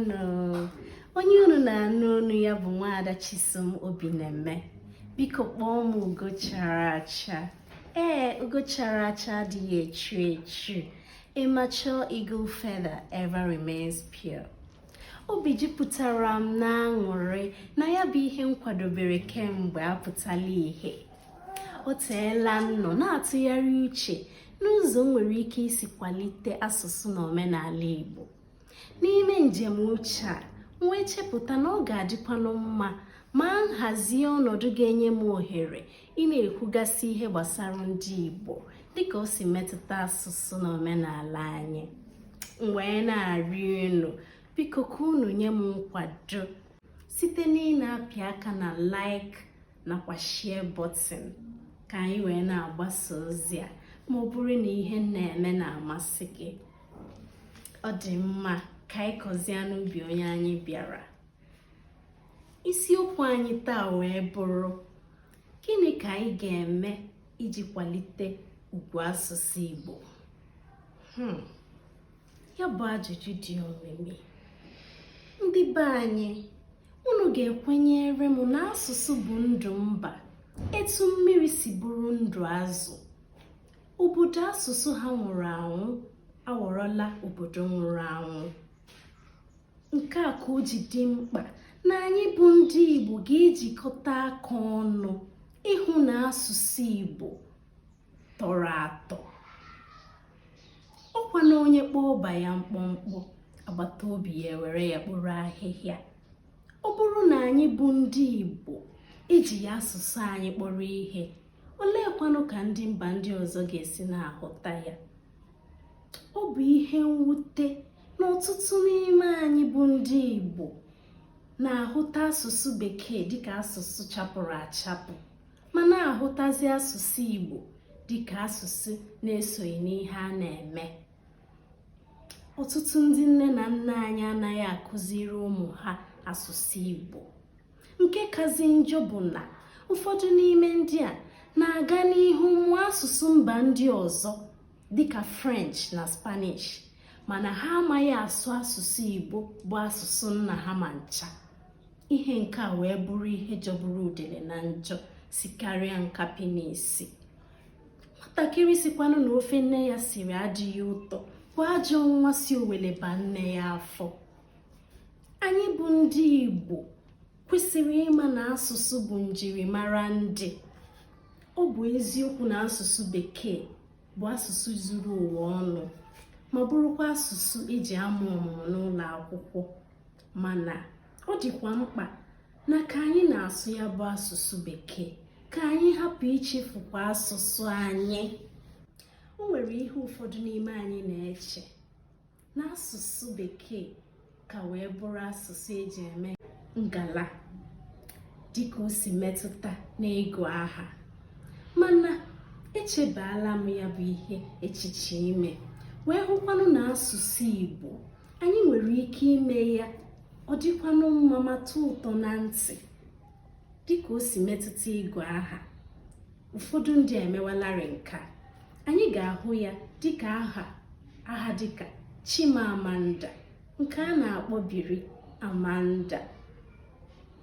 nọ. Onye unu na-anụ olu ya bụ Nwaada Chisom Obineme. Biko kpọọ m ugo chara acha. Ugo chara acha adịghị echu echu. A mature eagle feather ever remains pure. Obi jupụtara m n'aṅụrị na ya bụ ihe m kwadobere kemgbe apụtala ihe. O teela nnọ na-atụgharị uche n'ụzọ nwere ike isi kwalite asụsụ na omenala Igbo. N'ime njem uche a, m wee chepụta na ọ ga-adịkwanụ mma ma nhazie ọnọdụ ga-enye m ohere ị na-ekwugasị ihe gbasara ndị Igbo dịka o si metụta asụsụ na omenala anyị. M wee na-arịọ unu, biko ka unu nye m nkwado site n'ịna-apị aka na like nakwa share button ka anyị wee na-agbasa ozi a ma ọ bụrụ na ihe na-eme na-amasị gị. Ọ dị mma ka anyị kọzie n'ubi onye anyị bịara. Isiokwu anyị taa wee bụrụ gịnị ka anyị ga-eme iji kwalite ugwu asụsụ Igbo. Ya bụ ajụjụ dị omimi. Ndị be anyị, unu ga-ekwenyere m na asụsụ bụ ndụ mba, etu mmiri si bụrụ ndụ azụ. Obodo asụsụ ha nwụrụ anwụ aghọrọla obodo nwụrụ anwụ. Nke a ka o ji dị mkpa na anyị bụ ndị Igbo ga-ejikọta aka ọnụ ịhụ na asụsụ Igbo tọrọ atọ. Ọkwa na onye kpọọ ọba ya mkpọmkpọ, agbata obi ya were ya kpụrụ ahịhịa. Ọ bụrụ na anyị bụ ndị Igbo ejighị asụsụ anyị kpọrọ ihe, oleekwanụ ka ndị mba ndị ọzọ ga-esi na-ahụta ya? Ọ bụ ihe mwute na ọtụtụ n'ime anyị bụ ndị Igbo na-ahụta asụsụ Bekee dịka asụsụ chapụrụ achapụ ma na-ahụtazi asụsụ Igbo dịka asụsụ na-esoghị n'ihe a na-eme. Ọtụtụ ndị nne na nna anyị anaghị akụziri ụmụ ha asụsụ Igbo. Nke kazi njọ bụ na ụfọdụ n'ime ndị a na-aga n'ihu mụọ asụsụ mba ndị ọzọ dịka French na Spanish, mana ha amaghị asụ asụsụ Igbo bụ asụsụ nna ha ma ncha. Ihe nke a wee bụrụ ihe jọgburu udele na njọ si karịa nkapị n'isi. Nwatakịrị sikwanụ na ofe nne ya siri adịghị ụtọ bụ ajọ nwa si oweleba nne ya afọ. Anyị bụ ndị Igbo kwesịrị ịma na asụsụ bụ njirimara ndị. Ọ bụ eziokwu na asụsụ Bekee bụ asụsụ zuru ụwa ọnụ ma bụrụkwa asụsụ eji amụ ọmụmụ n'ụlọ akwụkwọ, mana ọ dịkwa mkpa na ka anyị na-asụ ya bụ asụsụ Bekee ka anyị hapụ ichefukwa asụsụ anyị. O nwere ihe ụfọdụ n'ime anyị na-eche na asụsụ Bekee ka wee bụrụ asụsụ eji eme ngala dịka o si metụta n'ịgụ aha, mana echebaala m ya bụ ihe echiche ime wee hụkwanụ na asụsụ Igbo anyị nwere ike ime ya ọ dịkwanụ mma ma tọọ ụtọ na ntị dịka o si metụta ịgụ aha. Ụfọdụ ndị emewalarị nka. Anyị ga-ahụ ya dịka aha dịka Chimamanda, nke a na-akpọbiri Amanda.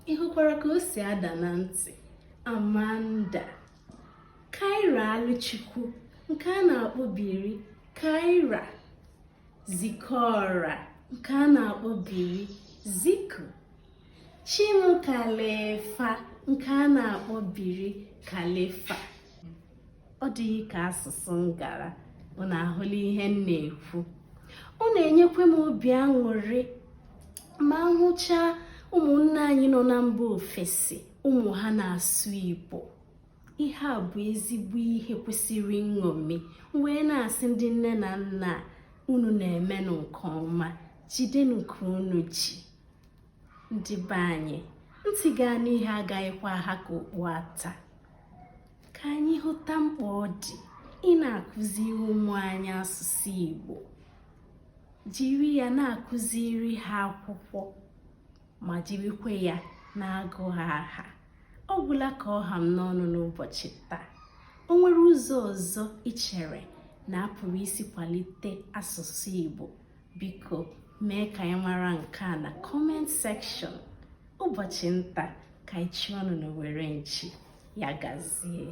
Ị hụkwara ka o si ada na ntị, Amanda. Kaira Alụchukwu, nke a na-akpọbiri Kaira. Zikora, nke a na-akpọbiri Ziku. Chimkalefa, nke a na-akpọbiri Kalefa. Ọ dịghị ka asụsụ ngara. Ọ na-ahụla ihe m na-ekwu. Ọ na-enyekwa m obi aṅụrị ma hụchaa ụmụnne anyị nọ na mba ofesi ụmụ ha na-asụ Igbo. Ihe a bụ ezigbo ihe kwesịrị nṅomi. Wee na-asị ndị nne na nna, unu na-emenụ nke ọma, jidenụ ka unu ji. Ndị be anyị, ntị gaa n'ihe agaghịkwa aha ka okpu ata. Ka anyị hụta mkpa ọ dị ị na-akụziri ụmụ anyị asụsụ Igbo. Jiri ya na-akụziri ha akwụkwọ ma jirikwa ya na-agụ ha aha. Ọ gwụla ka ọ ha m n'ọnụ n'ụbọchị taa. O nwere ụzọ ọzọ ị chere na a pụrụ isi kwalite asụsụ Igbo? Biko mee ka anyị mara nke a na comment section. Ụbọchị nta ka anyị chi ọnụ n'Owere nchi. Ya gazie.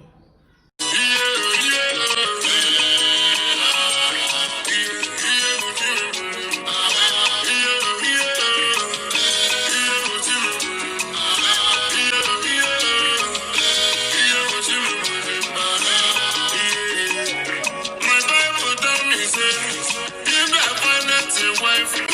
Wife